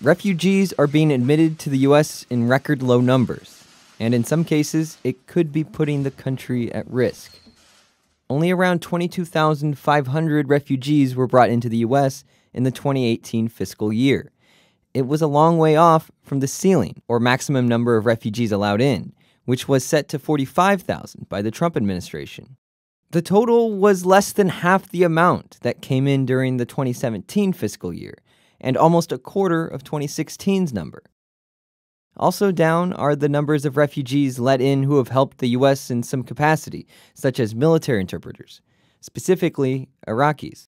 Refugees are being admitted to the U.S. in record low numbers, and in some cases, it could be putting the country at risk. Only around 22,500 refugees were brought into the U.S. in the 2018 fiscal year. It was a long way off from the ceiling, or maximum number of refugees allowed in, which was set to 45,000 by the Trump administration. The total was less than half the amount that came in during the 2017 fiscal year, and almost a quarter of 2016's number. Also down are the numbers of refugees let in who have helped the U.S. in some capacity, such as military interpreters, specifically Iraqis.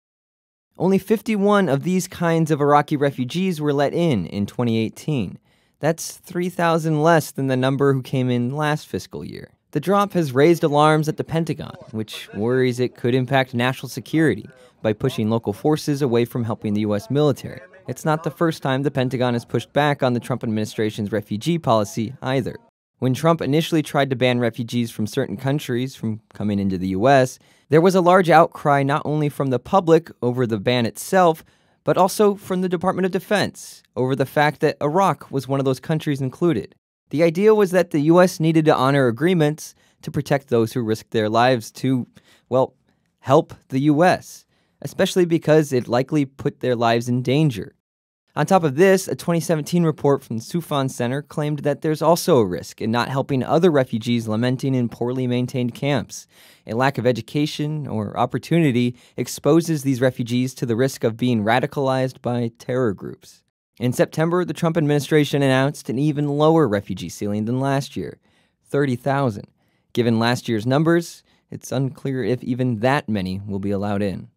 Only 51 of these kinds of Iraqi refugees were let in 2018. That's 3,000 less than the number who came in last fiscal year. The drop has raised alarms at the Pentagon, which worries it could impact national security by pushing local forces away from helping the U.S. military. It's not the first time the Pentagon has pushed back on the Trump administration's refugee policy either. When Trump initially tried to ban refugees from certain countries from coming into the U.S., there was a large outcry not only from the public over the ban itself, but also from the Department of Defense over the fact that Iraq was one of those countries included. The idea was that the U.S. needed to honor agreements to protect those who risked their lives to, well, help the U.S., especially because it likely put their lives in danger. On top of this, a 2017 report from the Soufan Center claimed that there's also a risk in not helping other refugees lamenting in poorly maintained camps. A lack of education or opportunity exposes these refugees to the risk of being radicalized by terror groups. In September, the Trump administration announced an even lower refugee ceiling than last year, 30,000. Given last year's numbers, it's unclear if even that many will be allowed in.